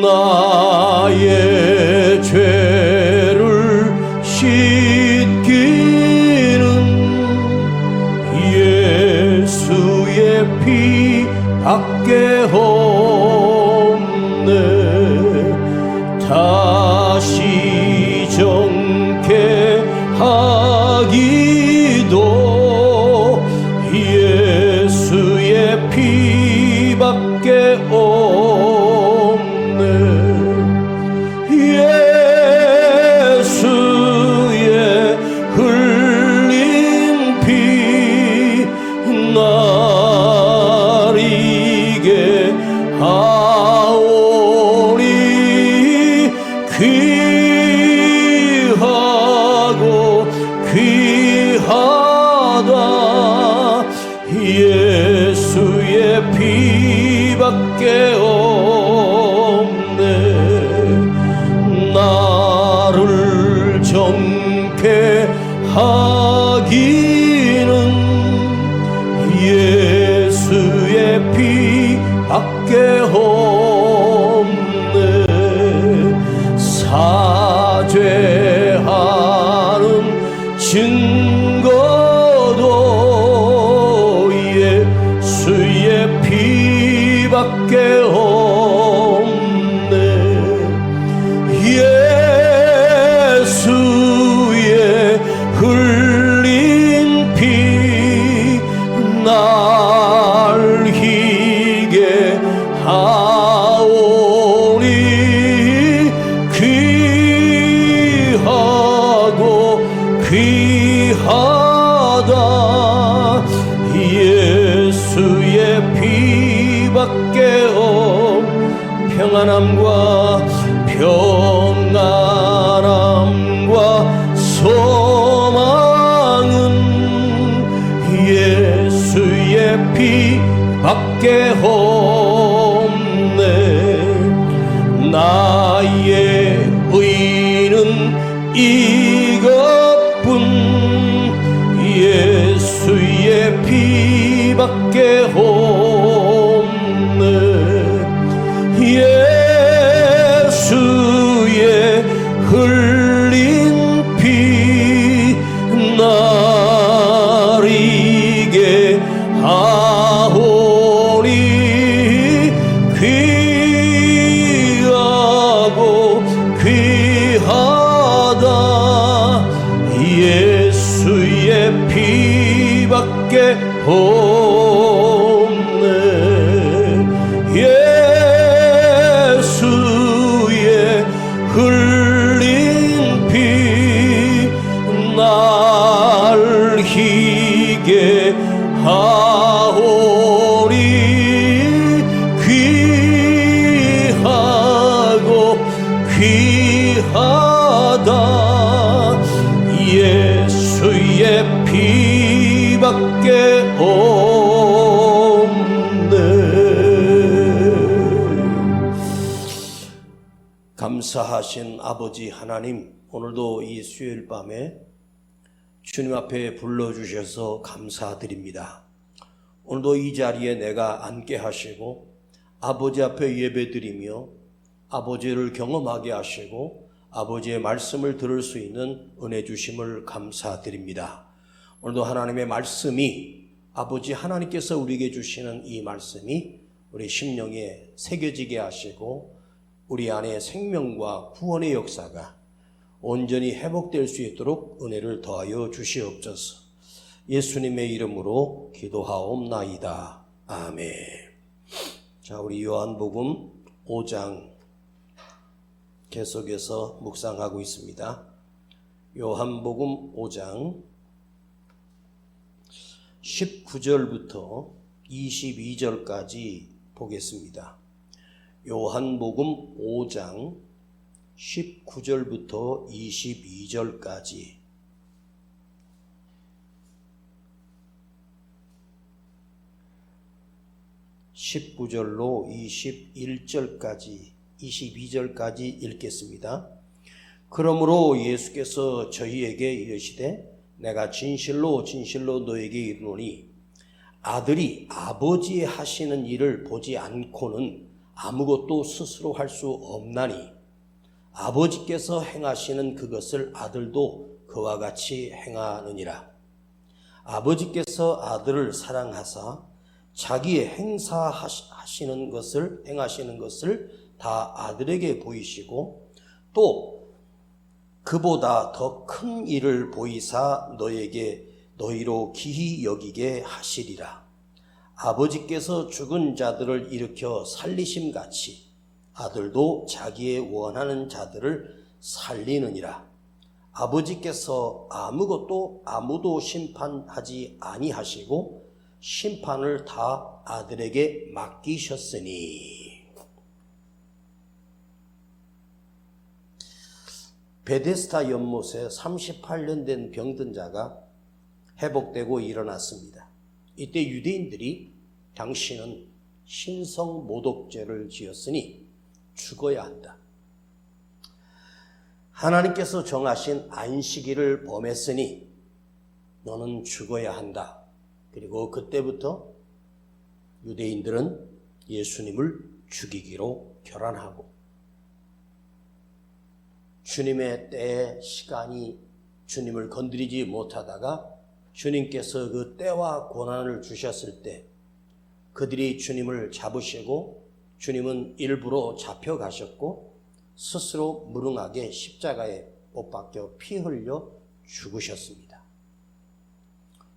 나의 죄를 씻기는 예수의 피 밖에 없네. 다시 정케하기도 예수의 피 밖에 없네. 예수의 흘린 피 날 이게 하오니 귀하고 귀하다. 예수의 피밖에 없네. 나를 정케 하기는 예수의 피밖에 없네. 사죄하는 증거도 예수의 피밖에 없네. 예수의 흘린 피 날 희게 하오니 귀하고 귀하다. 예수의 피밖에 평안함과 소망은 예수의 피밖에 없네. 나의 의는 이것뿐 예수의 피밖에 없네. 예수의 흘린 피 날 이게 하오니 귀하고 귀하다. 예수의 피밖에 없네. 예수의 흘린 피 날 희게 하오니 귀하고 귀하다. 예수의 피밖에 없네. 감사하신 아버지 하나님, 오늘도 이 수요일 밤에 주님 앞에 불러주셔서 감사드립니다. 오늘도 이 자리에 내가 앉게 하시고 아버지 앞에 예배드리며 아버지를 경험하게 하시고 아버지의 말씀을 들을 수 있는 은혜 주심을 감사드립니다. 오늘도 하나님의 말씀이, 아버지 하나님께서 우리에게 주시는 이 말씀이 우리 심령에 새겨지게 하시고 우리 안에 생명과 구원의 역사가 온전히 회복될 수 있도록 은혜를 더하여 주시옵소서. 예수님의 이름으로 기도하옵나이다. 아멘. 자, 우리 요한복음 5장 계속해서 묵상하고 있습니다. 요한복음 5장 19절부터 22절까지 보겠습니다. 요한복음 5장 19절부터 22절까지. (19절로) 21절까지 22절까지 읽겠습니다. 그러므로 예수께서 저희에게 이르시되 내가 진실로 진실로 너에게 이르노니 아들이 아버지의 하시는 일을 보지 않고는 아무것도 스스로 할 수 없나니 아버지께서 행하시는 그것을 아들도 그와 같이 행하느니라. 아버지께서 아들을 사랑하사 자기의 행하시는 것을 다 아들에게 보이시고 또 그보다 더 큰 일을 보이사 너희로 기히 여기게 하시리라. 아버지께서 죽은 자들을 일으켜 살리심같이 아들도 자기의 원하는 자들을 살리느니라. 아버지께서 아무도 심판하지 아니하시고 심판을 다 아들에게 맡기셨으니. 베데스다 연못에 38년 된 병든 자가 회복되고 일어났습니다. 이때 유대인들이 당신은 신성 모독죄를 지었으니 죽어야 한다. 하나님께서 정하신 안식일을 범했으니 너는 죽어야 한다. 그리고 그때부터 유대인들은 예수님을 죽이기로 결단하고 주님의 때에 시간이 주님을 건드리지 못하다가 주님께서 그 때와 고난을 주셨을 때 그들이 주님을 잡으시고 주님은 일부러 잡혀가셨고 스스로 무능하게 십자가에 못 박혀 피 흘려 죽으셨습니다.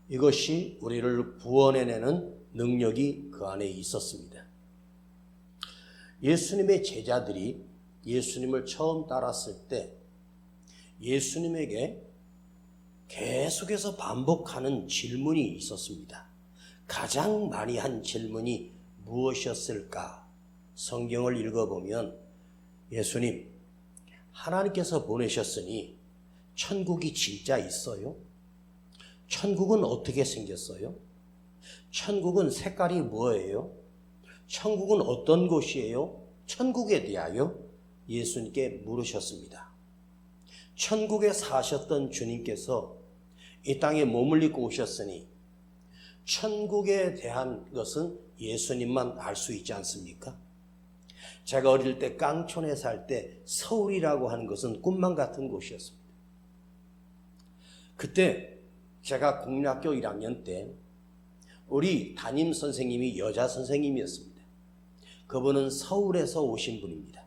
이것이 우리를 구원해내는 능력이 그 안에 있었습니다. 예수님의 제자들이 예수님을 처음 따랐을 때 예수님에게 계속해서 반복하는 질문이 있었습니다. 가장 많이 한 질문이 무엇이었을까? 성경을 읽어보면 예수님, 하나님께서 보내셨으니 천국이 진짜 있어요? 천국은 어떻게 생겼어요? 천국은 색깔이 뭐예요? 천국은 어떤 곳이에요? 천국에 대하여 예수님께 물으셨습니다. 천국에 사셨던 주님께서 이 땅에 머물리고 오셨으니 천국에 대한 것은 예수님만 알 수 있지 않습니까? 제가 어릴 때 깡촌에 살 때 서울이라고 하는 것은 꿈만 같은 곳이었습니다. 그때 제가 국민학교 1학년 때 우리 담임 선생님이 여자 선생님이었습니다. 그분은 서울에서 오신 분입니다.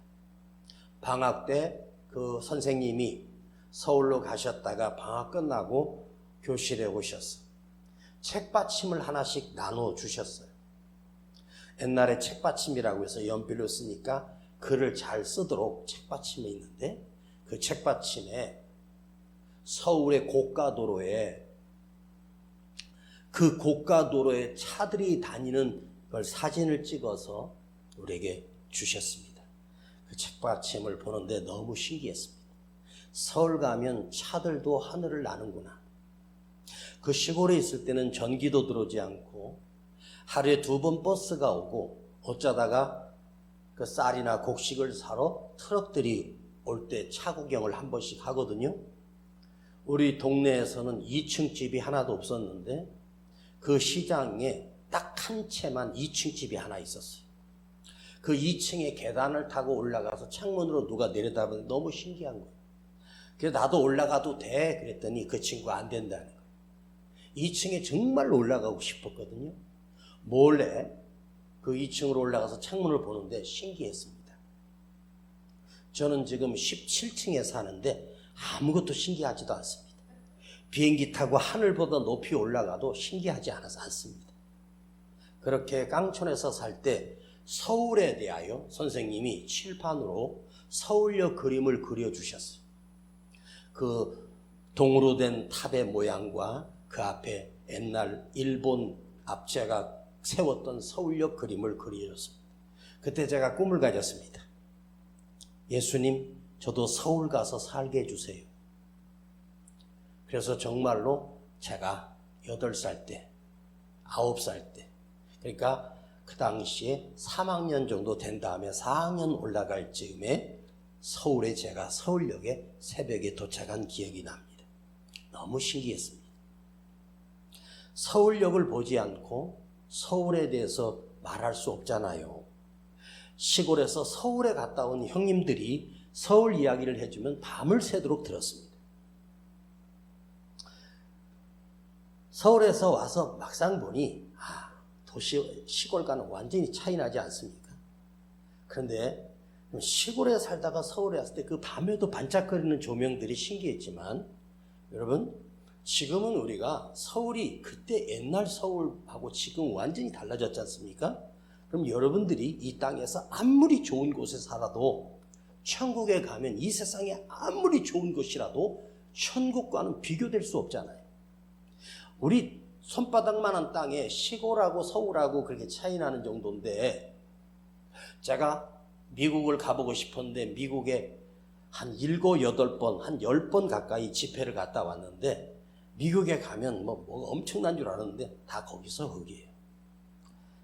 방학 때 그 선생님이 서울로 가셨다가 방학 끝나고 교실에 오셨어요. 책받침을 하나씩 나눠주셨어요. 옛날에 책받침이라고 해서 연필로 쓰니까 글을 잘 쓰도록 책받침이 있는데 그 책받침에 서울의 고가도로에 그 고가도로에 차들이 다니는 걸 사진을 찍어서 우리에게 주셨습니다. 그 책받침을 보는데 너무 신기했습니다. 서울 가면 차들도 하늘을 나는구나. 그 시골에 있을 때는 전기도 들어오지 않고 하루에 2번 버스가 오고 어쩌다가 그 쌀이나 곡식을 사러 트럭들이 올 때 차 구경을 한 번씩 하거든요. 우리 동네에서는 2층 집이 하나도 없었는데 그 시장에 딱 한 채만 2층 집이 하나 있었어요. 그 2층에 계단을 타고 올라가서 창문으로 누가 내려다보는데 너무 신기한 거예요. 그래서 나도 올라가도 돼? 그랬더니 그 친구가 안 된다는 거예요. 2층에 정말로 올라가고 싶었거든요. 몰래 그 2층으로 올라가서 창문을 보는데 신기했습니다. 저는 지금 17층에 사는데 아무것도 신기하지도 않습니다. 비행기 타고 하늘보다 높이 올라가도 신기하지 않습니다. 그렇게 깡촌에서 살 때 서울에 대하여 선생님이 칠판으로 서울역 그림을 그려주셨어요. 그 동으로 된 탑의 모양과 그 앞에 옛날 일본 압제가 세웠던 서울역 그림을 그려줬습니다. 그때 제가 꿈을 가졌습니다. 예수님, 저도 서울 가서 살게 해주세요. 그래서 정말로 제가 8살 때, 9살 때, 그러니까 그 당시에 3학년 정도 된 다음에 4학년 올라갈 즈음에 서울에 제가 서울역에 새벽에 도착한 기억이 납니다. 너무 신기했습니다. 서울역을 보지 않고 서울에 대해서 말할 수 없잖아요. 시골에서 서울에 갔다 온 형님들이 서울 이야기를 해주면 밤을 새도록 들었습니다. 서울에서 와서 막상 보니 도시 시골과는 완전히 차이 나지 않습니까? 그런데 시골에 살다가 서울에 왔을 때 그 밤에도 반짝거리는 조명들이 신기했지만, 여러분 지금은 우리가 서울이 그때 옛날 서울하고 지금 완전히 달라졌지 않습니까? 그럼 여러분들이 이 땅에서 아무리 좋은 곳에 살아도 천국에 가면 이 세상에 아무리 좋은 곳이라도 천국과는 비교될 수 없잖아요. 우리 손바닥만한 땅에 시골하고 서울하고 그렇게 차이 나는 정도인데, 제가 미국을 가보고 싶었는데 미국에 한 7, 8번, 한 10번 가까이 집회를 갔다 왔는데, 미국에 가면 뭐 엄청난 줄 알았는데 다 거기서 거기에요.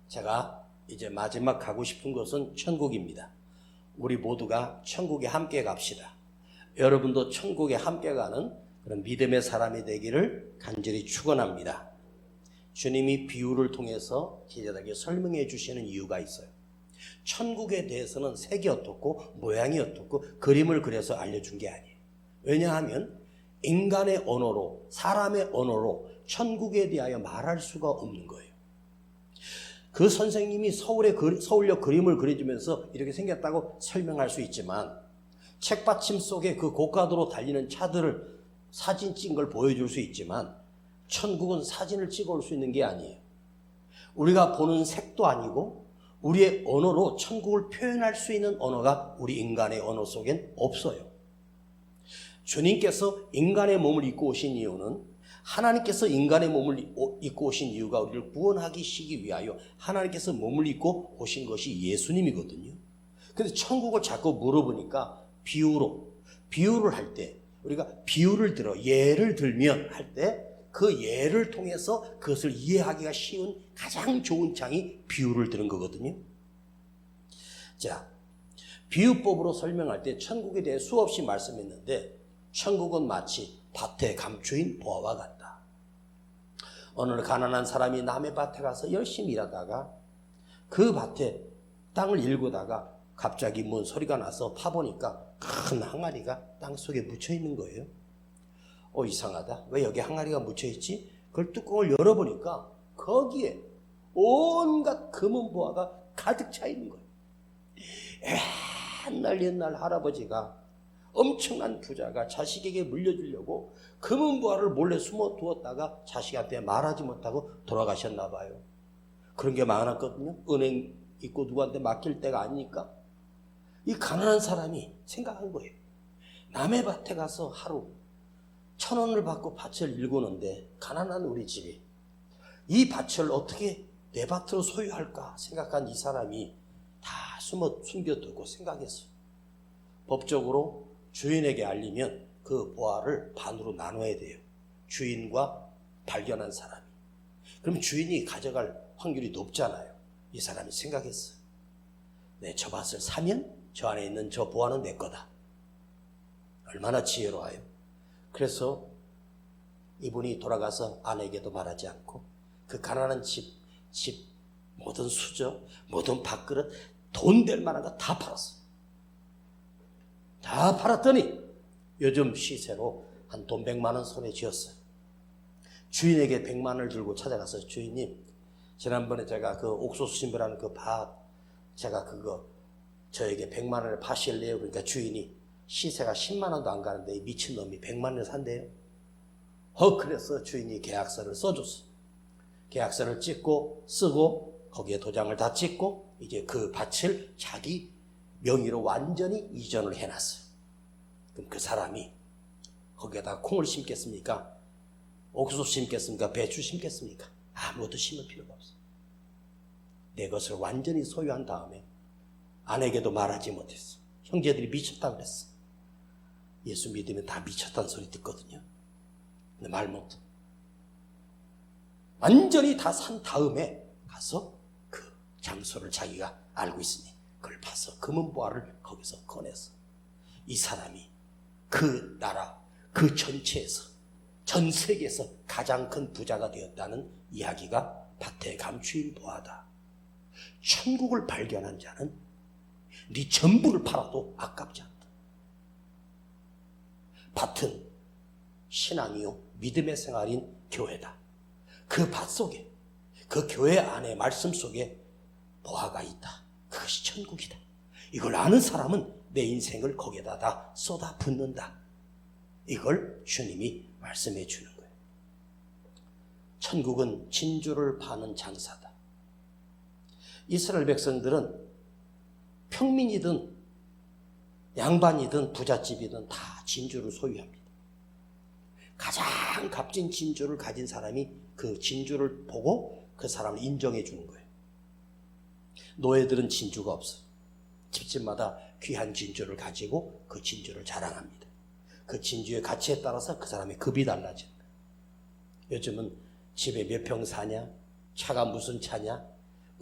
제가 이제 마지막 가고 싶은 곳은 천국입니다. 우리 모두가 천국에 함께 갑시다. 여러분도 천국에 함께 가는 그런 믿음의 사람이 되기를 간절히 축원합니다. 주님이 비유를 통해서 제자들에게 설명해 주시는 이유가 있어요. 천국에 대해서는 색이 어떻고 모양이 어떻고 그림을 그려서 알려준 게 아니에요. 왜냐하면 인간의 언어로, 사람의 언어로 천국에 대하여 말할 수가 없는 거예요. 그 선생님이 서울역 그림을 그려주면서 이렇게 생겼다고 설명할 수 있지만, 책받침 속에 그 고가도로 달리는 차들을 사진 찍은 걸 보여줄 수 있지만, 천국은 사진을 찍어올 수 있는 게 아니에요. 우리가 보는 색도 아니고 우리의 언어로 천국을 표현할 수 있는 언어가 우리 인간의 언어 속엔 없어요. 주님께서 인간의 몸을 입고 오신 이유는, 하나님께서 인간의 몸을 입고 오신 이유가 우리를 구원하시기 위하여 하나님께서 몸을 입고 오신 것이 예수님이거든요. 그런데 천국을 자꾸 물어보니까 비유를 할 때, 우리가 비유를 들어 예를 들면 할 때 그 예를 통해서 그것을 이해하기가 쉬운 가장 좋은 장이 비유를 들은 거거든요. 자, 비유법으로 설명할 때 천국에 대해 수없이 말씀했는데, 천국은 마치 밭에 감추인 보화와 같다. 어느 가난한 사람이 남의 밭에 가서 열심히 일하다가 그 밭에 땅을 일구다가 갑자기 뭔 소리가 나서 파보니까 큰 항아리가 땅속에 묻혀 있는 거예요. 이상하다. 왜 여기 항아리가 묻혀 있지? 그걸 뚜껑을 열어보니까 거기에 온갖 금은 보화가 가득 차 있는 거예요. 옛날 할아버지가, 엄청난 부자가 자식에게 물려주려고 금은 보화를 몰래 숨어 두었다가 자식한테 말하지 못하고 돌아가셨나 봐요. 그런 게 많았거든요. 은행 있고 누구한테 맡길 때가 아니니까. 이 가난한 사람이 생각한 거예요. 남의 밭에 가서 하루 1,000원을 받고 밭을 일구는데, 가난한 우리 집이 이 밭을 어떻게 내 밭으로 소유할까 생각한 이 사람이 다 숨겨두고 생각했어요. 법적으로 주인에게 알리면 그 보화를 반으로 나눠야 돼요. 주인과 발견한 사람이. 그럼 주인이 가져갈 확률이 높잖아요. 이 사람이 생각했어요. 저 밭을 사면 저 안에 있는 저 보화는 내 거다. 얼마나 지혜로워요. 그래서 이분이 돌아가서 아내에게도 말하지 않고 그 가난한 집 모든 수저, 모든 밥그릇, 돈 될 만한 거 다 팔았어요. 다 팔았더니 요즘 시세로 한 돈 100만 원 손에 쥐었어요. 주인에게 100만 원을 들고 찾아가서, 주인님, 지난번에 제가 그 옥수수 심으라는 그 밭, 제가 그거 저에게 100만 원을 파실래요? 그러니까 주인이 시세가 10만 원도 안 가는데 이 미친놈이 100만 원을 산대요. 그래서 주인이 계약서를 써줬어. 계약서를 찍고 쓰고 거기에 도장을 다 찍고 이제 그 밭을 자기 명의로 완전히 이전을 해놨어요. 그럼 그 사람이 거기에다 콩을 심겠습니까? 옥수수 심겠습니까? 배추 심겠습니까? 아무것도 심을 필요가 없어. 내 것을 완전히 소유한 다음에 아내에게도 말하지 못했어. 형제들이 미쳤다고 그랬어. 예수 믿으면 다 미쳤다는 소리 듣거든요. 근데 말 못해. 완전히 다 산 다음에 가서 그 장소를 자기가 알고 있으니 그걸 봐서 금은 보화를 거기서 꺼내서, 이 사람이 그 나라 그 전체에서, 전 세계에서 가장 큰 부자가 되었다는 이야기가 밭에 감추인 보화다. 천국을 발견한 자는 네 전부를 팔아도 아깝지 않다. 밭은 신앙이요 믿음의 생활인 교회다. 그 밭 속에, 그 교회 안에 말씀 속에 보화가 있다. 그것이 천국이다. 이걸 아는 사람은 내 인생을 거기에다 다 쏟아 붓는다. 이걸 주님이 말씀해 주는 거예요. 천국은 진주를 파는 장사다. 이스라엘 백성들은 평민이든 양반이든 부잣집이든 다 진주를 소유합니다. 가장 값진 진주를 가진 사람이 그 진주를 보고 그 사람을 인정해 주는 거예요. 노예들은 진주가 없어요. 집집마다 귀한 진주를 가지고 그 진주를 자랑합니다. 그 진주의 가치에 따라서 그 사람의 급이 달라지는 거예요. 요즘은 집에 몇 평 사냐, 차가 무슨 차냐,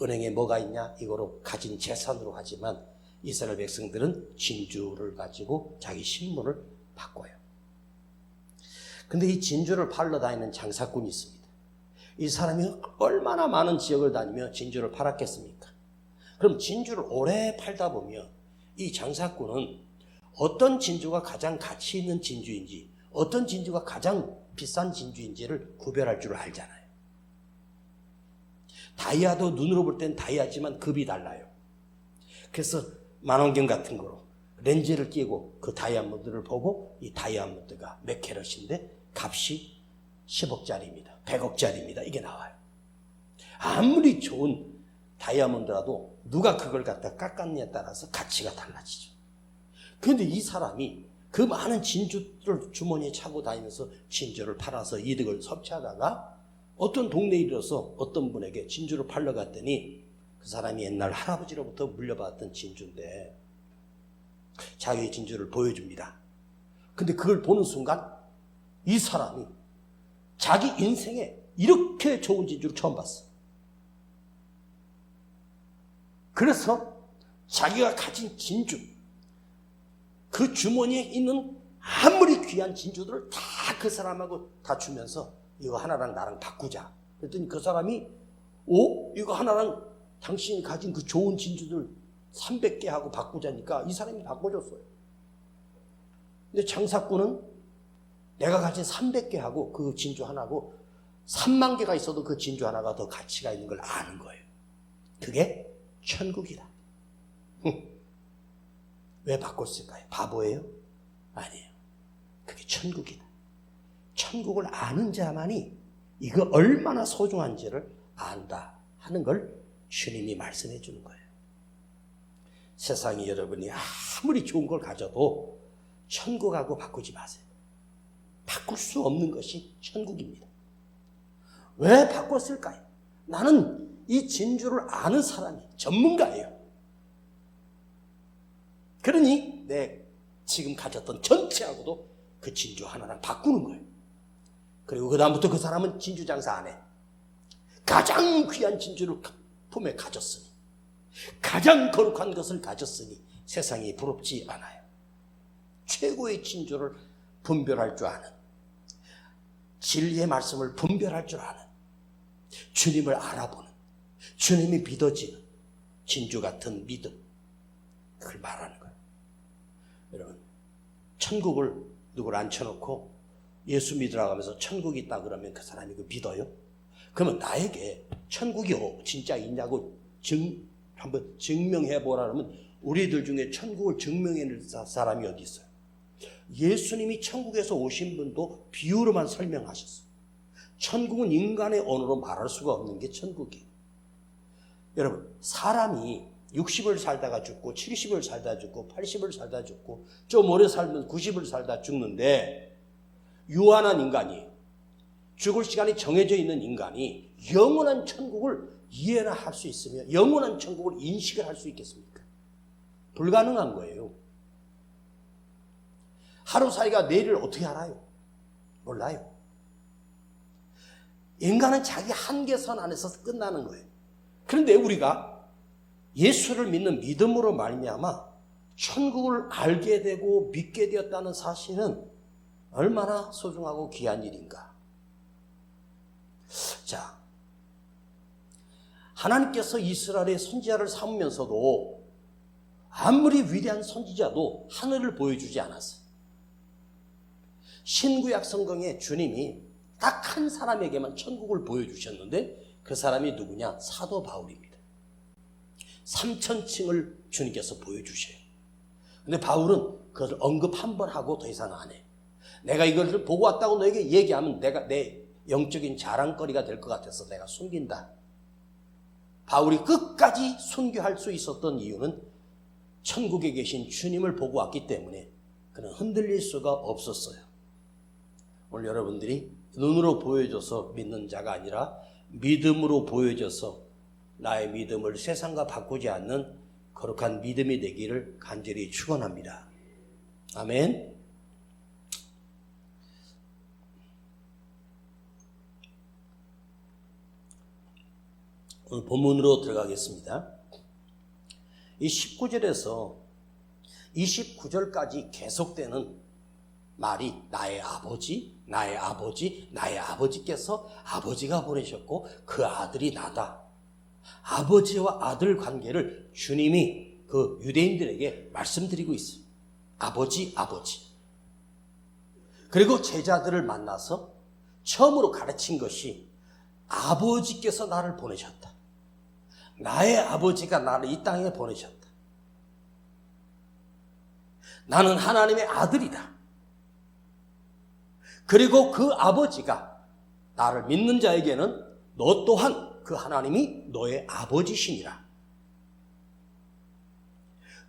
은행에 뭐가 있냐, 이거로 가진 재산으로 하지만 이스라엘 백성들은 진주를 가지고 자기 신분을 바꿔요. 근데 이 진주를 팔러 다니는 장사꾼이 있습니다. 이 사람이 얼마나 많은 지역을 다니며 진주를 팔았겠습니까? 그럼 진주를 오래 팔다 보면 이 장사꾼은 어떤 진주가 가장 가치 있는 진주인지, 어떤 진주가 가장 비싼 진주인지를 구별할 줄 알잖아요. 다이아도 눈으로 볼 땐 다이아지만 급이 달라요. 그래서 만원경 같은 거로 렌즈를 끼고 그 다이아몬드를 보고 이 다이아몬드가 몇 캐럿인데 값이 10억짜리입니다. 100억짜리입니다. 이게 나와요. 아무리 좋은 다이아몬드라도 누가 그걸 갖다 깎았냐에 따라서 가치가 달라지죠. 그런데 이 사람이 그 많은 진주를 주머니에 차고 다니면서 진주를 팔아서 이득을 섭취하다가 어떤 동네에 이르러서 어떤 분에게 진주를 팔러 갔더니 그 사람이 옛날 할아버지로부터 물려받았던 진주인데 자기의 진주를 보여줍니다. 근데 그걸 보는 순간 이 사람이 자기 인생에 이렇게 좋은 진주를 처음 봤어. 그래서 자기가 가진 진주, 그 주머니에 있는 아무리 귀한 진주들을 다 그 사람하고 다 주면서 이거 하나랑 나랑 바꾸자. 그랬더니 그 사람이 이거 하나랑 당신이 가진 그 좋은 진주들 300개 하고 바꾸자니까 이 사람이 바꿔줬어요. 근데 장사꾼은 내가 가진 300개 하고 그 진주 하나고 3만 개가 있어도 그 진주 하나가 더 가치가 있는 걸 아는 거예요. 그게 천국이다. 왜 바꿨을까요? 바보예요? 아니에요. 그게 천국이다. 천국을 아는 자만이 이거 얼마나 소중한지를 안다 하는 걸 주님이 말씀해 주는 거예요. 세상에 여러분이 아무리 좋은 걸 가져도 천국하고 바꾸지 마세요. 바꿀 수 없는 것이 천국입니다. 왜 바꿨을까요? 나는 이 진주를 아는 사람이 전문가예요. 그러니 내 지금 가졌던 전체하고도 그 진주 하나랑 바꾸는 거예요. 그리고 그 다음부터 그 사람은 진주 장사 안 해. 가장 귀한 진주를 품에 가졌으니, 가장 거룩한 것을 가졌으니 세상이 부럽지 않아요. 최고의 진주를 분별할 줄 아는, 진리의 말씀을 분별할 줄 아는, 주님을 알아보는, 주님이 믿어지는 진주 같은 믿음, 그걸 말하는 거예요. 여러분, 천국을 누구를 앉혀놓고 예수 믿으라고 하면서 천국이 있다 그러면 그 사람이 그 믿어요? 그러면 나에게 천국이 진짜 있냐고 한번 증명해 보라 그러면 우리들 중에 천국을 증명해낼 사람이 어디 있어요? 예수님이 천국에서 오신 분도 비유로만 설명하셨어요. 천국은 인간의 언어로 말할 수가 없는 게 천국이에요. 여러분, 사람이 60을 살다가 죽고 70을 살다 죽고 80을 살다 죽고 좀 오래 살면 90을 살다 죽는데 유한한 인간이, 죽을 시간이 정해져 있는 인간이 영원한 천국을 이해나 할 수 있으며 영원한 천국을 인식을 할 수 있겠습니까? 불가능한 거예요. 하루 사이가 내일을 어떻게 알아요? 몰라요. 인간은 자기 한계선 안에서 끝나는 거예요. 그런데 우리가 예수를 믿는 믿음으로 말미암아 천국을 알게 되고 믿게 되었다는 사실은 얼마나 소중하고 귀한 일인가. 자, 하나님께서 이스라엘의 선지자를 삼으면서도 아무리 위대한 선지자도 하늘을 보여주지 않았어요. 신구약 성경에 주님이 딱 한 사람에게만 천국을 보여주셨는데 그 사람이 누구냐? 사도 바울입니다. 3000층을 주님께서 보여주셔요. 근데 바울은 그것을 언급 한 번 하고 더 이상 안 해. 내가 이걸 보고 왔다고 너에게 얘기하면 내가 내 영적인 자랑거리가 될 것 같아서 내가 숨긴다. 바울이 끝까지 순교할 수 있었던 이유는 천국에 계신 주님을 보고 왔기 때문에 그는 흔들릴 수가 없었어요. 오늘 여러분들이 눈으로 보여줘서 믿는 자가 아니라 믿음으로 보여줘서 나의 믿음을 세상과 바꾸지 않는 거룩한 믿음이 되기를 간절히 축원합니다. 아멘. 오늘 본문으로 들어가겠습니다. 이 19절에서 29절까지 계속되는 말이 나의 아버지, 나의 아버지, 나의 아버지께서 아버지가 보내셨고 그 아들이 나다. 아버지와 아들 관계를 주님이 그 유대인들에게 말씀드리고 있어요. 아버지, 아버지. 그리고 제자들을 만나서 처음으로 가르친 것이 아버지께서 나를 보내셨다. 나의 아버지가 나를 이 땅에 보내셨다. 나는 하나님의 아들이다. 그리고 그 아버지가 나를 믿는 자에게는 너 또한 그 하나님이 너의 아버지시니라.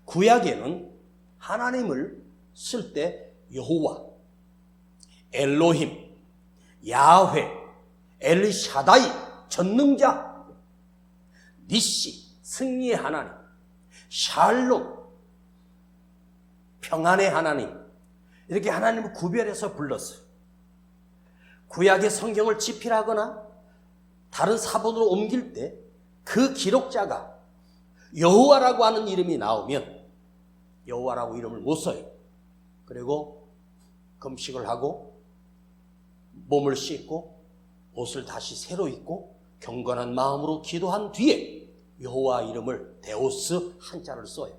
구약에는 하나님을 쓸 때 여호와, 엘로힘, 야훼, 엘샤다이, 전능자, 니시, 승리의 하나님, 샬롬, 평안의 하나님, 이렇게 하나님을 구별해서 불렀어요. 구약의 성경을 집필하거나 다른 사본으로 옮길 때 그 기록자가 여호와라고 하는 이름이 나오면 여호와라고 이름을 못 써요. 그리고 금식을 하고 몸을 씻고 옷을 다시 새로 입고 경건한 마음으로 기도한 뒤에 여호와 이름을 데오스 한자를 써요.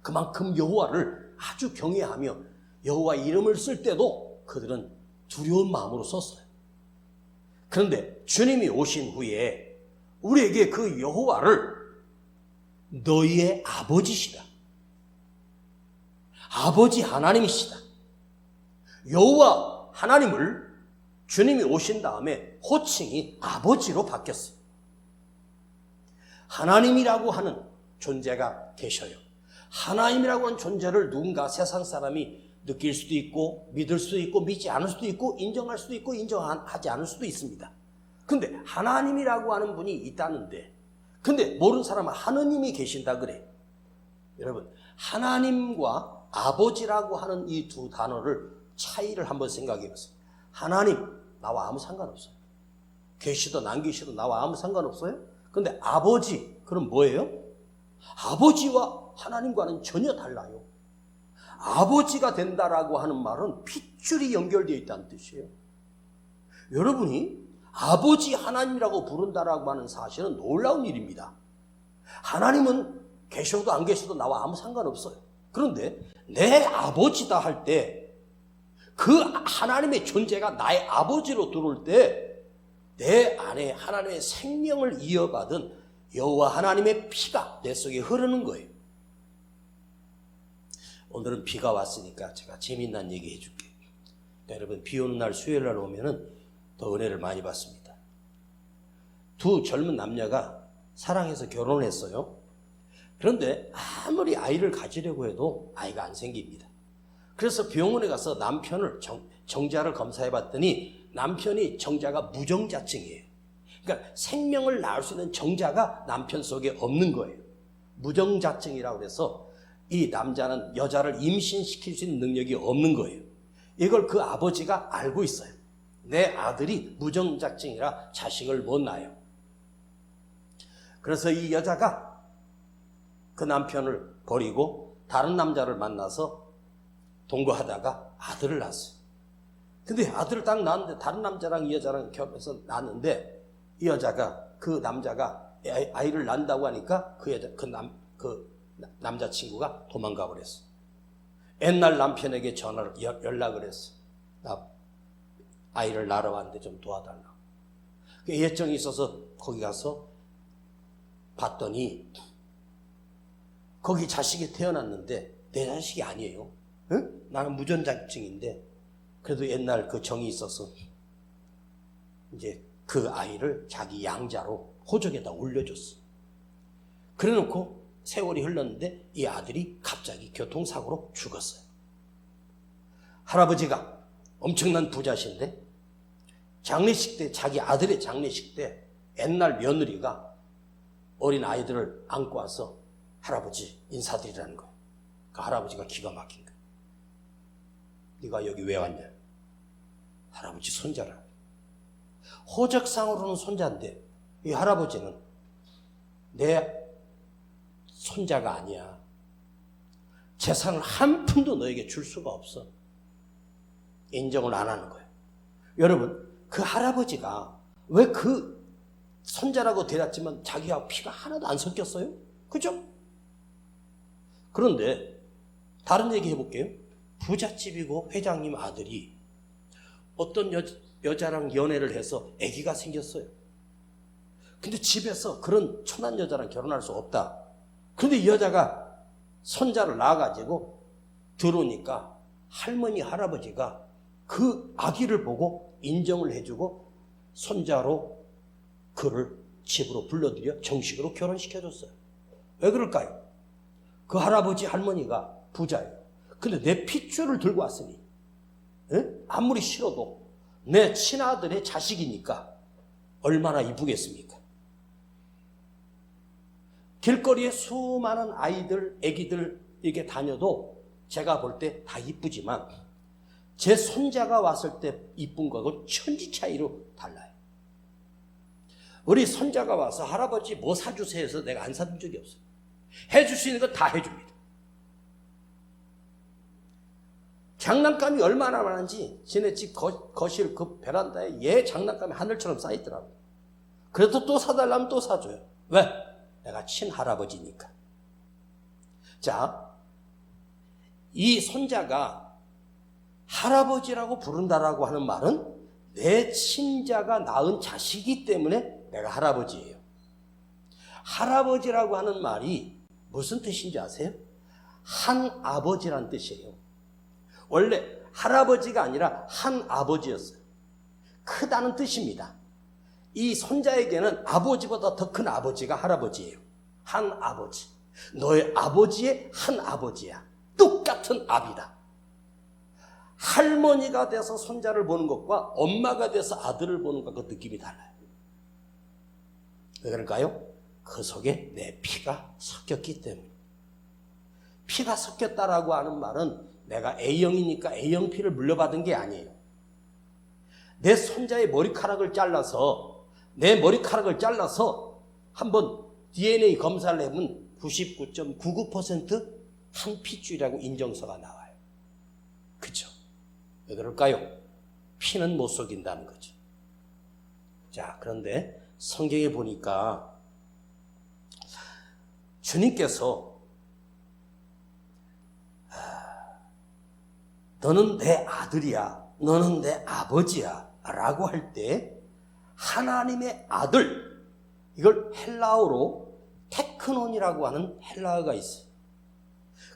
그만큼 여호와를 아주 경외하며 여호와 이름을 쓸 때도 그들은 두려운 마음으로 썼어요. 그런데 주님이 오신 후에 우리에게 그 여호와를 너희의 아버지시다. 아버지 하나님이시다. 여호와 하나님을 주님이 오신 다음에 호칭이 아버지로 바뀌었어요. 하나님이라고 하는 존재가 계셔요. 하나님이라고 하는 존재를 누군가 세상 사람이 느낄 수도 있고 믿을 수도 있고 믿지 않을 수도 있고 인정할 수도 있고 인정하지 않을 수도 있습니다. 근데 하나님이라고 하는 분이 있다는데 근데 모르는 사람은 하느님이 계신다 그래. 여러분 하나님과 아버지라고 하는 이 두 단어를 차이를 한번 생각해 보세요. 하나님 나와 아무 상관없어요. 계시든 안 계시든 나와 아무 상관없어요. 근데 아버지 그럼 뭐예요? 아버지와 하나님과는 전혀 달라요. 아버지가 된다라고 하는 말은 핏줄이 연결되어 있다는 뜻이에요. 여러분이 아버지 하나님이라고 부른다라고 하는 사실은 놀라운 일입니다. 하나님은 계셔도 안 계셔도 나와 아무 상관없어요. 그런데 내 아버지다 할 때 그 하나님의 존재가 나의 아버지로 들어올 때 내 안에 하나님의 생명을 이어받은 여호와 하나님의 피가 내 속에 흐르는 거예요. 오늘은 비가 왔으니까 제가 재미난 얘기 해줄게요. 여러분 비 오는 날 수요일 날 오면은 더 은혜를 많이 받습니다. 두 젊은 남녀가 사랑해서 결혼을 했어요. 그런데 아무리 아이를 가지려고 해도 아이가 안 생깁니다. 그래서 병원에 가서 남편을 정자를 검사해 봤더니 남편이 정자가 무정자증이에요. 그러니까 생명을 낳을 수 있는 정자가 남편 속에 없는 거예요. 무정자증이라고 해서 이 남자는 여자를 임신시킬 수 있는 능력이 없는 거예요. 이걸 그 아버지가 알고 있어요. 내 아들이 무정자증이라 자식을 못 낳아요. 그래서 이 여자가 그 남편을 버리고 다른 남자를 만나서 동거하다가 아들을 낳았어요. 근데 아들을 딱 낳았는데 다른 남자랑 이 여자랑 결혼해서 낳았는데 이 여자가 그 남자가 아이를 낳는다고 하니까 그 남자친구가 도망가 버렸어. 옛날 남편에게 연락을 했어. 나 아이를 낳으러 왔는데 좀 도와달라. 그 예정이 있어서 거기 가서 봤더니 거기 자식이 태어났는데 내 자식이 아니에요. 응? 나는 무전자증인데 그래도 옛날 그 정이 있어서 이제 그 아이를 자기 양자로 호적에다 올려줬어. 그래놓고 세월이 흘렀는데 이 아들이 갑자기 교통사고로 죽었어요. 할아버지가 엄청난 부자신데 장례식 때, 자기 아들의 장례식 때 옛날 며느리가 어린 아이들을 안고 와서 할아버지 인사드리라는 거예요. 그 할아버지가 기가 막힌 거예요. 네가 여기 왜 왔냐? 할아버지 손자라. 호적상으로는 손자인데 이 할아버지는 내 손자가 아니야. 재산을 한 푼도 너에게 줄 수가 없어. 인정을 안 하는 거예요. 여러분, 그 할아버지가 왜 그 손자라고 대놨지만 자기와 피가 하나도 안 섞였어요? 그죠? 그런데 다른 얘기 해볼게요. 부잣집이고 회장님 아들이 어떤 여자랑 연애를 해서 아기가 생겼어요. 근데 집에서 그런 천한 여자랑 결혼할 수 없다. 근데 이 여자가 손자를 낳아가지고 들어오니까 할머니 할아버지가 그 아기를 보고 인정을 해주고 손자로 그를 집으로 불러들여 정식으로 결혼시켜줬어요. 왜 그럴까요? 그 할아버지 할머니가 부자예요. 근데 내 핏줄을 들고 왔으니 아무리 싫어도 내 친아들의 자식이니까 얼마나 이쁘겠습니까? 길거리에 수많은 아이들, 애기들 이렇게 다녀도 제가 볼 때 다 이쁘지만 제 손자가 왔을 때 이쁜 거하고 천지 차이로 달라요. 우리 손자가 와서 할아버지 뭐 사주세요 해서 내가 안 사준 적이 없어요. 해줄 수 있는 거 다 해줍니다. 장난감이 얼마나 많은지 지네 집 거실 그 베란다에 얘 장난감이 하늘처럼 쌓이더라고요. 그래도 또 사달라면 또 사줘요. 왜? 내가 친할아버지니까. 자, 이 손자가 할아버지라고 부른다라고 하는 말은 내 친자가 낳은 자식이기 때문에 내가 할아버지예요. 할아버지라고 하는 말이 무슨 뜻인지 아세요? 한 아버지란 뜻이에요. 원래 할아버지가 아니라 한 아버지였어요. 크다는 뜻입니다. 이 손자에게는 아버지보다 더 큰 아버지가 할아버지예요. 한 아버지. 너의 아버지의 한 아버지야. 똑같은 아비다. 할머니가 돼서 손자를 보는 것과 엄마가 돼서 아들을 보는 것과 그 느낌이 달라요. 왜 그럴까요? 그 속에 내 피가 섞였기 때문에. 피가 섞였다라고 하는 말은 내가 A형이니까 A형 피를 물려받은 게 아니에요. 내 손자의 머리카락을 잘라서 한번 DNA 검사를 해보면 99.99% 한 핏줄이라고 인정서가 나와요. 그렇죠? 왜 그럴까요? 피는 못 속인다는 거죠. 자, 그런데 성경에 보니까 주님께서 너는 내 아들이야, 너는 내 아버지야 라고 할 때 하나님의 아들, 이걸 헬라어로 테크논이라고 하는 헬라어가 있어요.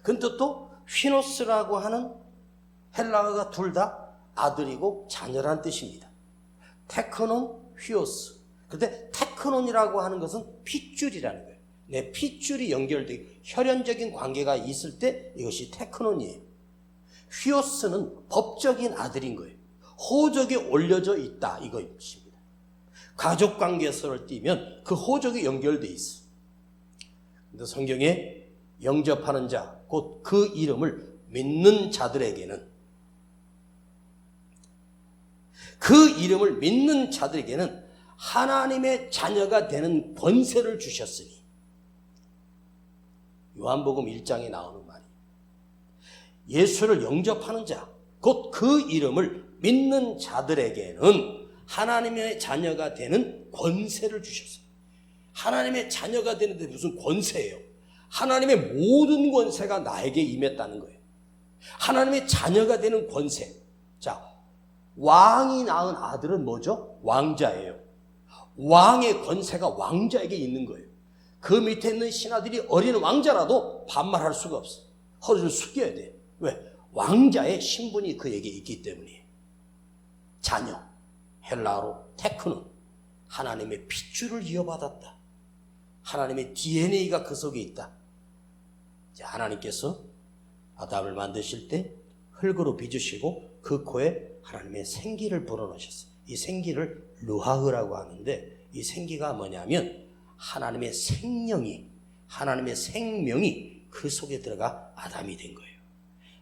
근데 또 휘노스라고 하는 헬라어가 둘 다 아들이고 자녀란 뜻입니다. 테크논, 휘오스. 근데 테크논이라고 하는 것은 핏줄이라는 거예요. 내 핏줄이 연결되고 혈연적인 관계가 있을 때 이것이 테크논이에요. 휘오스는 법적인 아들인 거예요. 호적에 올려져 있다 이것입니다. 가족관계서를 띄면 그 호적에 연결되어 있어요. 근데 성경에 영접하는 자, 곧 그 이름을 믿는 자들에게는 하나님의 자녀가 되는 권세를 주셨으니, 요한복음 1장에 나오는 말이에요. 예수를 영접하는 자, 곧 그 이름을 믿는 자들에게는 하나님의 자녀가 되는 권세를 주셨어요. 하나님의 자녀가 되는데 무슨 권세예요? 하나님의 모든 권세가 나에게 임했다는 거예요. 하나님의 자녀가 되는 권세. 자, 왕이 낳은 아들은 뭐죠? 왕자예요. 왕의 권세가 왕자에게 있는 거예요. 그 밑에 있는 신하들이 어린 왕자라도 반말할 수가 없어. 허리를 숙여야 돼. 왜? 왕자의 신분이 그에게 있기 때문이에요. 자녀, 헬라어로 테크는 하나님의 핏줄을 이어받았다. 하나님의 DNA가 그 속에 있다. 자, 하나님께서 아담을 만드실 때 흙으로 빚으시고 그 코에 하나님의 생기를 불어넣으셨어요. 이 생기를 루하흐라고 하는데 이 생기가 뭐냐면 하나님의 생명이, 하나님의 생명이 그 속에 들어가 아담이 된 거예요.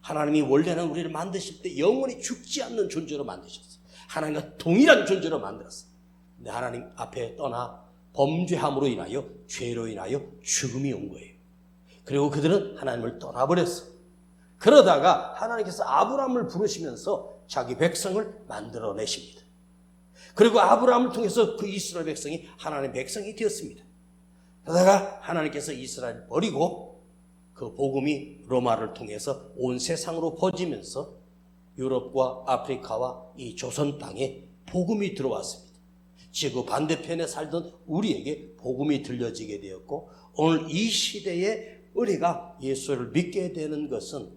하나님이 원래는 우리를 만드실 때 영원히 죽지 않는 존재로 만드셨어요. 하나님과 동일한 존재로 만들었어요. 근데 하나님 앞에 떠나 범죄함으로 인하여, 죄로 인하여 죽음이 온 거예요. 그리고 그들은 하나님을 떠나버렸어요. 그러다가 하나님께서 아브라함을 부르시면서 자기 백성을 만들어내십니다. 그리고 아브라함을 통해서 그 이스라엘 백성이 하나님의 백성이 되었습니다. 그러다가 하나님께서 이스라엘을 버리고 그 복음이 로마를 통해서 온 세상으로 퍼지면서 유럽과 아프리카와 이 조선 땅에 복음이 들어왔습니다. 지구 반대편에 살던 우리에게 복음이 들려지게 되었고 오늘 이 시대에 우리가 예수를 믿게 되는 것은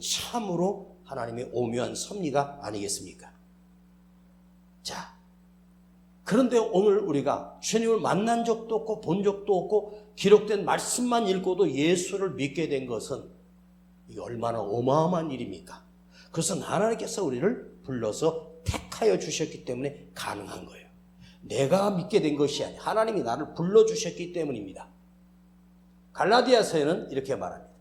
참으로 하나님의 오묘한 섭리가 아니겠습니까? 자, 그런데 오늘 우리가 주님을 만난 적도 없고 본 적도 없고 기록된 말씀만 읽고도 예수를 믿게 된 것은 이게 얼마나 어마어마한 일입니까? 그것은 하나님께서 우리를 불러서 택하여 주셨기 때문에 가능한 거예요. 내가 믿게 된 것이 아니라 하나님이 나를 불러주셨기 때문입니다. 갈라디아서에는 이렇게 말합니다.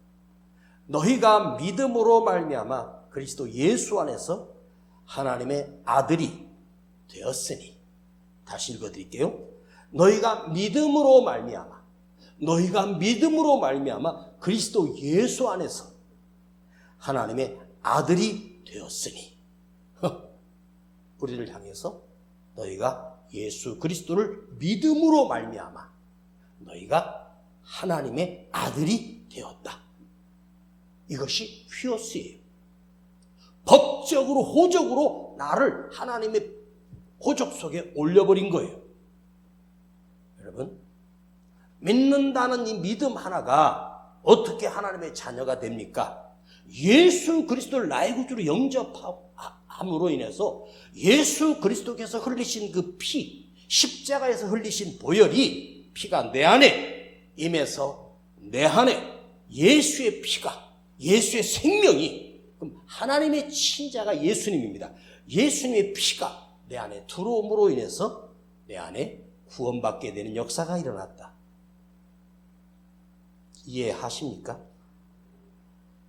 너희가 믿음으로 말미암아 그리스도 예수 안에서 하나님의 아들이 되었으니. 다시 읽어드릴게요. 너희가 믿음으로 말미암아 그리스도 예수 안에서 하나님의 아들이 되었으니. 우리를 향해서 너희가 예수 그리스도를 믿음으로 말미암아 너희가 하나님의 아들이 되었다. 이것이 휘어스예요. 법적으로 호적으로 나를 하나님의 호적 속에 올려버린 거예요. 여러분, 믿는다는 이 믿음 하나가 어떻게 하나님의 자녀가 됩니까? 예수 그리스도를 나의 구주로 영접함으로 인해서 예수 그리스도께서 흘리신 그 피, 십자가에서 흘리신 보혈이 피가 내 안에 임해서 내 안에 예수의 피가, 예수의 생명이, 그럼 하나님의 친자가 예수님입니다. 예수님의 피가 내 안에 들어옴으로 인해서 내 안에 구원받게 되는 역사가 일어났다. 이해하십니까?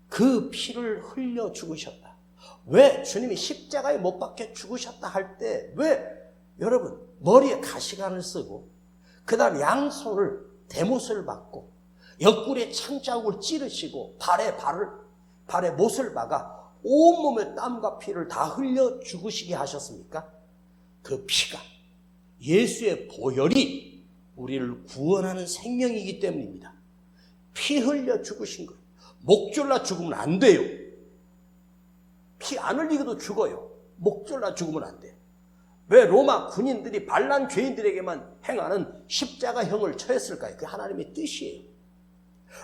그 피를 흘려 죽으셨다. 왜 주님이 십자가에 못 박혀 죽으셨다 할 때 왜 여러분 머리에 가시관을 쓰고 그 다음 양손을 대못을 박고 옆구리에 창자국을 찌르시고 발에 못을 박아 온몸에 땀과 피를 다 흘려 죽으시게 하셨습니까? 그 피가 예수의 보혈이 우리를 구원하는 생명이기 때문입니다. 피 흘려 죽으신 거예요. 목 졸라 죽으면 안 돼요. 피 안 흘리고도 죽어요. 목 졸라 죽으면 안 돼요. 왜 로마 군인들이 반란 죄인들에게만 행하는 십자가형을 처했을까요? 그게 하나님의 뜻이에요.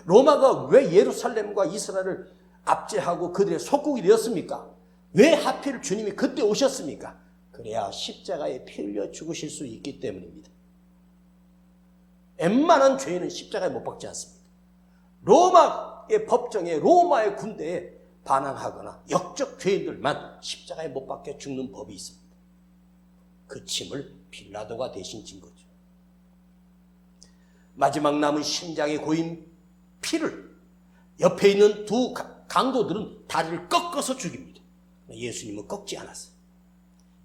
로마가 왜 예루살렘과 이스라엘을 압제하고 그들의 속국이 되었습니까? 왜 하필 주님이 그때 오셨습니까? 그래야 십자가에 피 흘려 죽으실 수 있기 때문입니다. 웬만한 죄인은 십자가에 못 박지 않습니다. 로마의 법정에 로마의 군대에 반항하거나 역적 죄인들만 십자가에 못 박혀 죽는 법이 있습니다. 그 짐을 빌라도가 대신 진 거죠. 마지막 남은 심장에 고인 피를 옆에 있는 두 강도들은 다리를 꺾어서 죽입니다. 예수님은 꺾지 않았어요.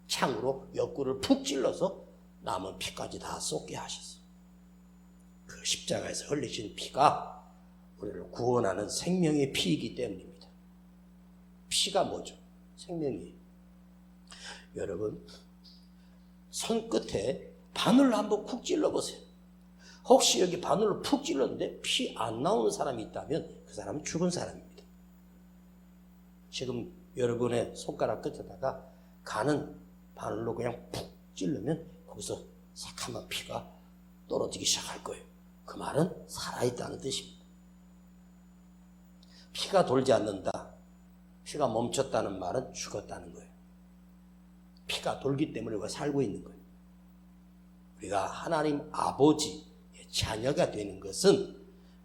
창으로 옆구리를 푹 찔러서 남은 피까지 다 쏟게 하셨어요. 그 십자가에서 흘리신 피가 우리를 구원하는 생명의 피이기 때문입니다. 피가 뭐죠? 생명이에요. 여러분, 손끝에 바늘 한번 쿡 찔러보세요. 혹시 여기 바늘로 푹 찔렀는데 피 안 나오는 사람이 있다면 그 사람은 죽은 사람입니다. 지금 여러분의 손가락 끝에다가 가는 바늘로 그냥 푹 찔르면 거기서 새카만 피가 떨어지기 시작할 거예요. 그 말은 살아있다는 뜻입니다. 피가 돌지 않는다, 피가 멈췄다는 말은 죽었다는 거예요. 피가 돌기 때문에 우리가 살고 있는 거예요. 우리가 하나님 아버지의 자녀가 되는 것은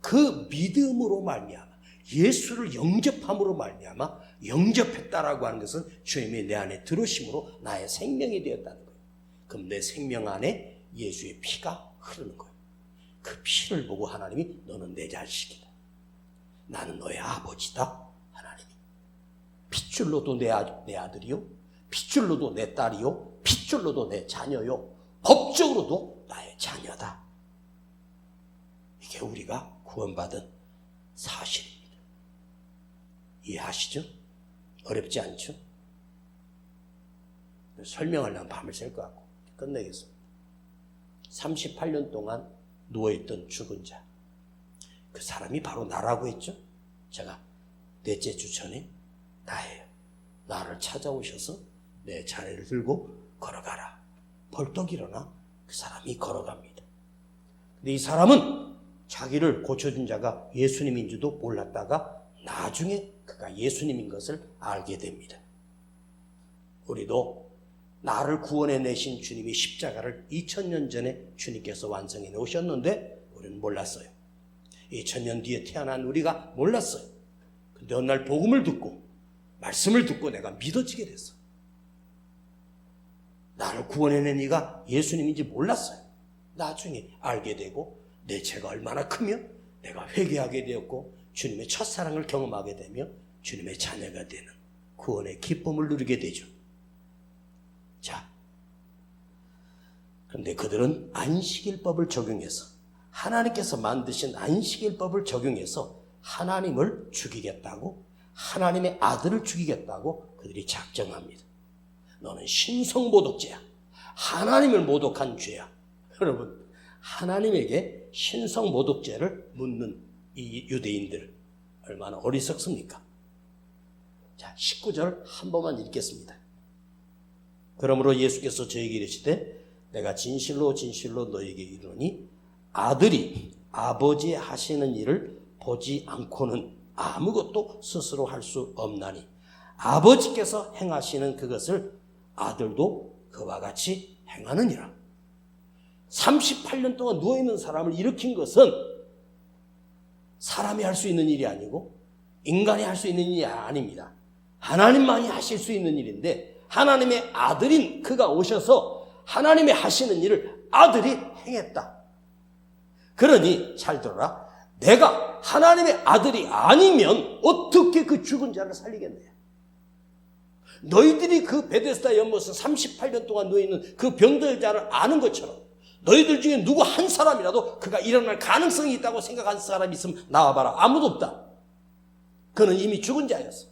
그 믿음으로 말미암아, 예수를 영접함으로 말미암아, 영접했다라고 하는 것은 주님이 내 안에 들어오심으로 나의 생명이 되었다는 거예요. 그럼 내 생명 안에 예수의 피가 흐르는 거예요. 그 피를 보고 하나님이 너는 내 자식이다, 나는 너의 아버지다. 하나님이 핏줄로도 내 아들이요, 핏줄로도 내 딸이요, 핏줄로도 내 자녀요, 법적으로도 나의 자녀다. 이게 우리가 구원받은 사실입니다. 이해하시죠? 어렵지 않죠? 설명하려면 밤을 샐 것 같고 끝내겠습니다. 38년 동안 누워있던 죽은 자, 그 사람이 바로 나라고 했죠. 제가 넷째 주 전에 나예요. 나를 찾아오셔서 내 자리를 들고 걸어가라. 벌떡 일어나 그 사람이 걸어갑니다. 근데 이 사람은 자기를 고쳐준 자가 예수님인 줄도 몰랐다가 나중에 그가 예수님인 것을 알게 됩니다. 우리도 나를 구원해내신 주님이 십자가를 2000년 전에 주님께서 완성해 놓으셨는데 우리는 몰랐어요. 2000년 뒤에 태어난 우리가 몰랐어요. 근데 어느 날 복음을 듣고 말씀을 듣고 내가 믿어지게 됐어. 나를 구원해낸 이가 예수님인지 몰랐어요. 나중에 알게 되고 내 죄가 얼마나 크며 내가 회개하게 되었고 주님의 첫사랑을 경험하게 되며 주님의 자녀가 되는 구원의 기쁨을 누리게 되죠. 자, 그런데 그들은 안식일법을 적용해서, 하나님께서 만드신 안식일법을 적용해서 하나님을 죽이겠다고, 하나님의 아들을 죽이겠다고 그들이 작정합니다. 너는 신성모독죄야. 하나님을 모독한 죄야. 여러분, 하나님에게 신성모독죄를 묻는 이 유대인들 얼마나 어리석습니까? 자, 19절 한 번만 읽겠습니다. 그러므로 예수께서 저에게 이르시되 내가 진실로 진실로 너에게 이르노니 아들이 아버지 하시는 일을 보지 않고는 아무것도 스스로 할 수 없나니 아버지께서 행하시는 그것을 아들도 그와 같이 행하느니라. 38년 동안 누워있는 사람을 일으킨 것은 사람이 할 수 있는 일이 아니고 인간이 할 수 있는 일이 아닙니다. 하나님만이 하실 수 있는 일인데 하나님의 아들인 그가 오셔서 하나님이 하시는 일을 아들이 행했다. 그러니 잘 들어라. 내가 하나님의 아들이 아니면 어떻게 그 죽은 자를 살리겠느냐. 너희들이 그 베데스다 연못에서 38년 동안 누워있는 그 병들 자를 아는 것처럼 너희들 중에 누구 한 사람이라도 그가 일어날 가능성이 있다고 생각한 사람이 있으면 나와봐라. 아무도 없다. 그는 이미 죽은 자였어.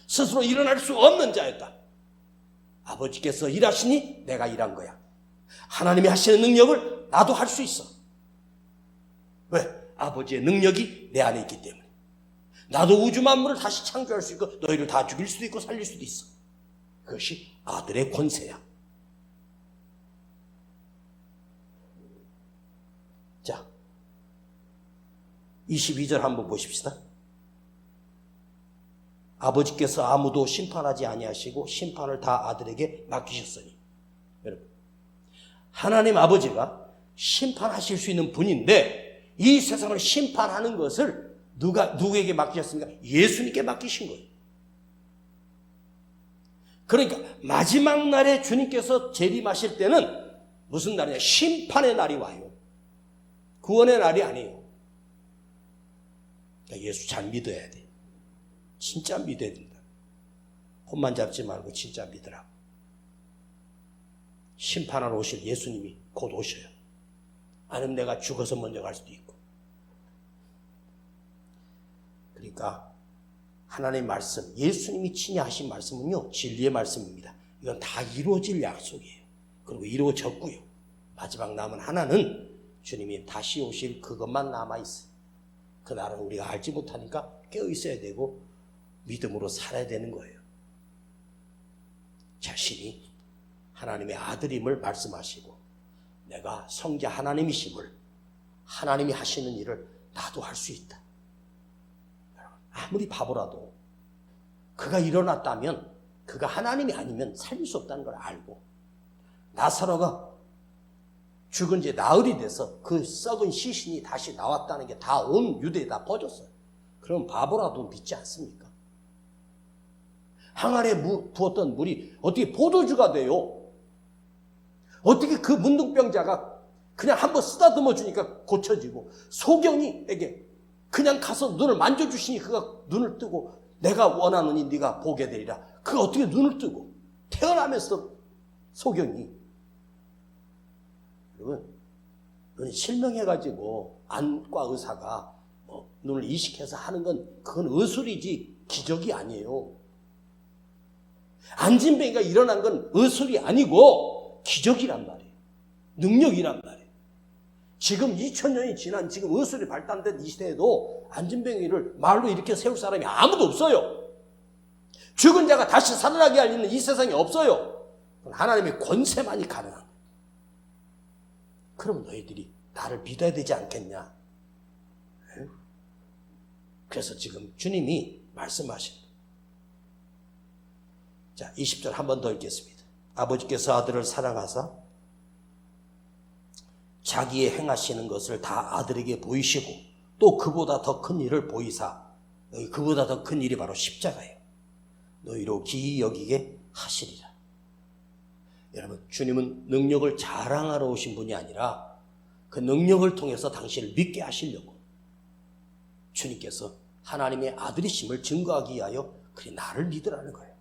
스스로 일어날 수 없는 자였다. 아버지께서 일하시니 내가 일한 거야. 하나님이 하시는 능력을 나도 할 수 있어. 왜? 아버지의 능력이 내 안에 있기 때문에. 나도 우주 만물을 다시 창조할 수 있고 너희를 다 죽일 수도 있고 살릴 수도 있어. 그것이 아들의 권세야. 자, 22절 한번 보십시다. 아버지께서 아무도 심판하지 아니하시고 심판을 다 아들에게 맡기셨으니. 여러분, 하나님 아버지가 심판하실 수 있는 분인데 이 세상을 심판하는 것을 누구에게 맡기셨습니까? 예수님께 맡기신 거예요. 그러니까 마지막 날에 주님께서 재림하실 때는 무슨 날이냐? 심판의 날이 와요. 구원의 날이 아니에요. 그러니까 예수 잘 믿어야 돼. 진짜 믿어야 된다. 혼만 잡지 말고 진짜 믿으라고. 심판하러 오실 예수님이 곧 오셔요. 아니면 내가 죽어서 먼저 갈 수도 있고. 그러니까 하나님의 말씀, 예수님이 친히 하신 말씀은요, 진리의 말씀입니다. 이건 다 이루어질 약속이에요. 그리고 이루어졌고요. 마지막 남은 하나는 주님이 다시 오실 그것만 남아있어요. 그날은 우리가 알지 못하니까 깨어있어야 되고 믿음으로 살아야 되는 거예요. 자신이 하나님의 아들임을 말씀하시고 내가 성자 하나님이심을, 하나님이 하시는 일을 나도 할 수 있다. 아무리 바보라도 그가 일어났다면 그가 하나님이 아니면 살릴 수 없다는 걸 알고, 나사로가 죽은 지 나흘이 돼서 그 썩은 시신이 다시 나왔다는 게 다 온 유대에 다 퍼졌어요. 그럼 바보라도 믿지 않습니까? 항아리에 부었던 물이 어떻게 포도주가 돼요? 어떻게 그 문둥병자가 그냥 한번 쓰다듬어 주니까 고쳐지고, 소경이에게 그냥 가서 눈을 만져주시니 그가 눈을 뜨고 내가 원하노니 네가 보게 되리라. 그가 어떻게 눈을 뜨고 태어나면서 소경이, 여러분, 눈이 실명해가지고 안과 의사가 눈을 이식해서 하는 건 그건 의술이지 기적이 아니에요. 안진뱅이가 일어난 건 의술이 아니고 기적이란 말이에요. 능력이란 말이에요. 지금 2000년이 지난 지금 의술이 발달된 이 시대에도 안진뱅이를 말로 이렇게 세울 사람이 아무도 없어요. 죽은 자가 다시 살아나게 알리는 이 세상에 없어요. 하나님의 권세만이 가능한 거예요. 그럼 너희들이 나를 믿어야 되지 않겠냐? 그래서 지금 주님이 말씀하십니다. 자, 20절 한 번 더 읽겠습니다. 아버지께서 아들을 사랑하사 자기의 행하시는 것을 다 아들에게 보이시고 또 그보다 더 큰 일을 보이사, 그보다 더 큰 일이 바로 십자가예요. 너희로 기이 여기게 하시리라. 여러분, 주님은 능력을 자랑하러 오신 분이 아니라 그 능력을 통해서 당신을 믿게 하시려고 주님께서 하나님의 아들이심을 증거하기 위하여 그래 나를 믿으라는 거예요.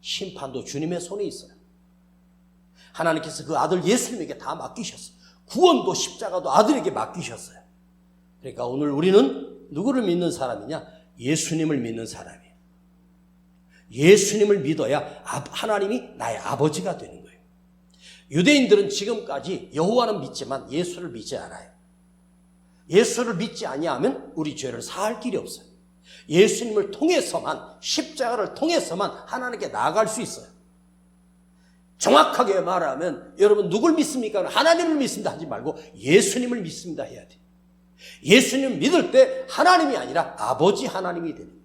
심판도 주님의 손에 있어요. 하나님께서 그 아들 예수님에게 다 맡기셨어요. 구원도 십자가도 아들에게 맡기셨어요. 그러니까 오늘 우리는 누구를 믿는 사람이냐? 예수님을 믿는 사람이에요. 예수님을 믿어야 하나님이 나의 아버지가 되는 거예요. 유대인들은 지금까지 여호와는 믿지만 예수를 믿지 않아요. 예수를 믿지 아니하면 우리 죄를 사할 길이 없어요. 예수님을 통해서만, 십자가를 통해서만 하나님께 나아갈 수 있어요. 정확하게 말하면 여러분 누굴 믿습니까? 하나님을 믿습니다 하지 말고 예수님을 믿습니다 해야 돼요. 예수님을 믿을 때 하나님이 아니라 아버지 하나님이 되는 거예요.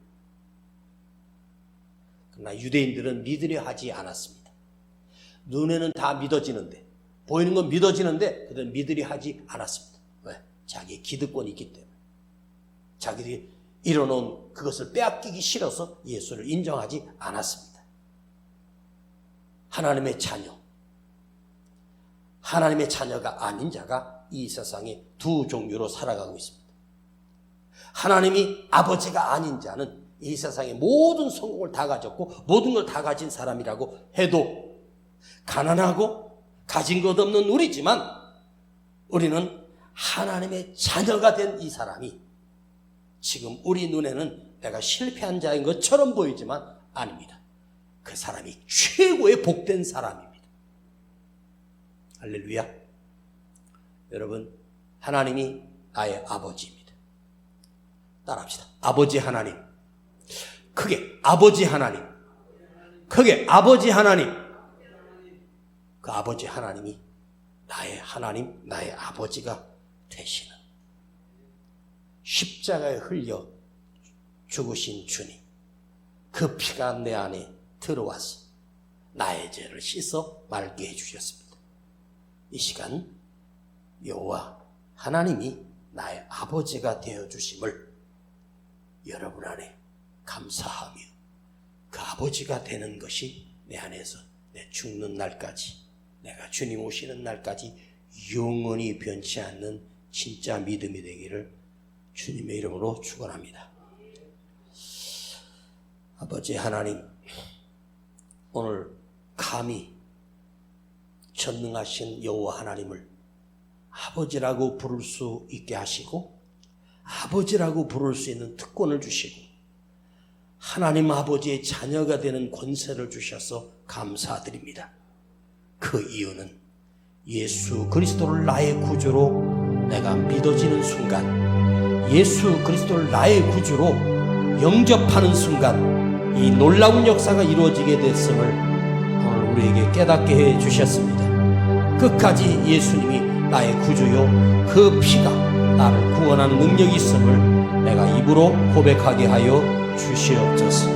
그러나 유대인들은 믿으려 하지 않았습니다. 눈에는 다 믿어지는데, 보이는 건 믿어지는데 그들은 믿으려 하지 않았습니다. 왜? 자기의 기득권이 있기 때문에. 자기들이 이뤄놓은 그것을 빼앗기기 싫어서 예수를 인정하지 않았습니다. 하나님의 자녀, 하나님의 자녀가 아닌 자가 이 세상에 두 종류로 살아가고 있습니다. 하나님이 아버지가 아닌 자는 이 세상의 모든 성공을 다 가졌고 모든 걸 다 가진 사람이라고 해도 가난하고 가진 것 없는 우리지만 우리는 하나님의 자녀가 된 이 사람이 지금 우리 눈에는 내가 실패한 자인 것처럼 보이지만 아닙니다. 그 사람이 최고의 복된 사람입니다. 할렐루야. 여러분, 하나님이 나의 아버지입니다. 따라합시다. 아버지 하나님. 크게 아버지 하나님. 크게 아버지 하나님. 그 아버지 하나님이 나의 하나님, 나의 아버지가 되시는 십자가에 흘려 죽으신 주님, 그 피가 내 안에 들어와서 나의 죄를 씻어 맑게 해주셨습니다. 이 시간 여호와 하나님이 나의 아버지가 되어주심을 여러분 안에 감사하며 그 아버지가 되는 것이 내 안에서 내 죽는 날까지, 내가 주님 오시는 날까지 영원히 변치 않는 진짜 믿음이 되기를 주님의 이름으로 축원합니다. 아버지 하나님, 오늘 감히 전능하신 여호와 하나님을 아버지라고 부를 수 있게 하시고 아버지라고 부를 수 있는 특권을 주시고 하나님 아버지의 자녀가 되는 권세를 주셔서 감사드립니다. 그 이유는 예수 그리스도를 나의 구주로 내가 믿어지는 순간, 예수 그리스도를 나의 구주로 영접하는 순간 이 놀라운 역사가 이루어지게 됐음을 오늘 우리에게 깨닫게 해 주셨습니다. 끝까지 예수님이 나의 구주요, 그 피가 나를 구원하는 능력이 있음을 내가 입으로 고백하게 하여 주시옵소서.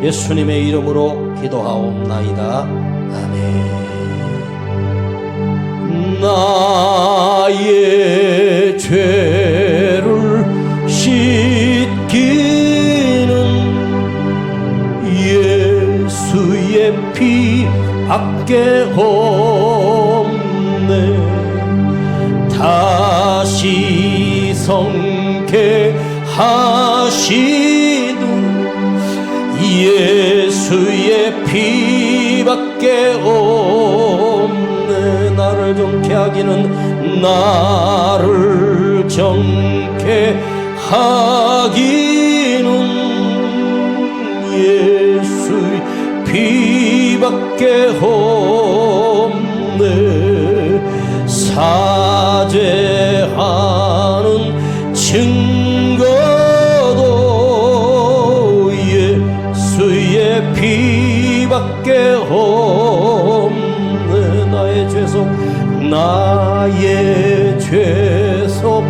예수님의 이름으로 기도하옵나이다. 아멘. 나의 죄를 씻기는 예수의 피밖에 없네. 다시 성케 하시는 예수의 피밖에 없네. 나를 정케 하기는, 나를 정케 하기는 예수의 피밖에 없네. 사죄하는 증거도 예수의 피밖에 없네. 나의 죄속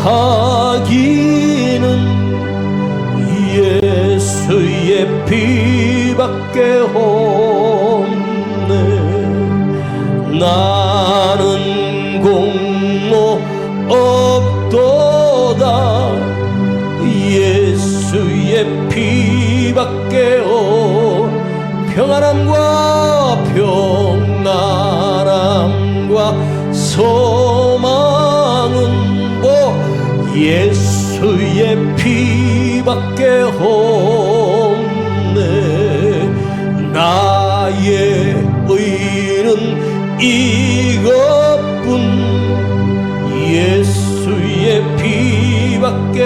하기는 예수의 피밖에 없네. 나는 공로 없도다. 예수의 피밖에 평안함과 소망은 예수의 피밖에 없네. 나의 의는 이것뿐, 예수의 피밖에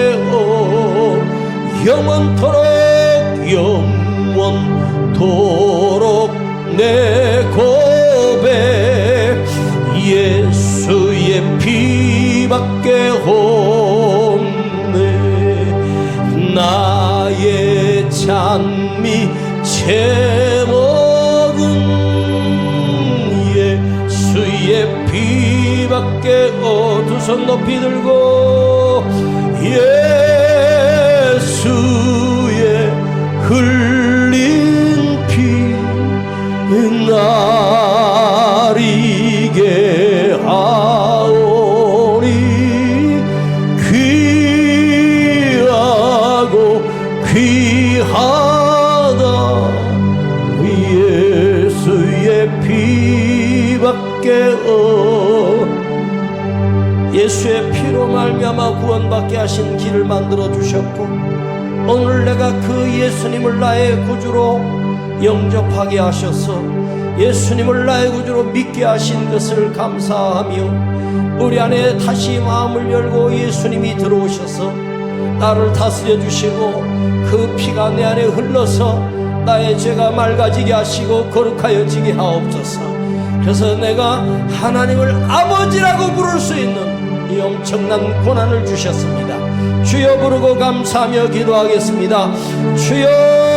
영원토록 내 고백, 예수의 피밖에 없네. 나의 찬미 제목은 예수의 피밖에 두 손 높이 들고 예수의 흘린 피 나리게 하오니 귀하고 귀하다. 예수의 피밖에 예수의 피로 말미암아 구원받게 하신 길을 만들어 주셨고, 오늘 내가 그 예수님을 나의 구주로 영접하게 하셔서 예수님을 나의 구주로 믿게 하신 것을 감사하며, 우리 안에 다시 마음을 열고 예수님이 들어오셔서 나를 다스려 주시고 그 피가 내 안에 흘러서 나의 죄가 맑아지게 하시고 거룩하여지게 하옵소서. 그래서 내가 하나님을 아버지라고 부를 수 있는 이 엄청난 권한을 주셨습니다. 주여 부르고 감사하며 기도하겠습니다. 주여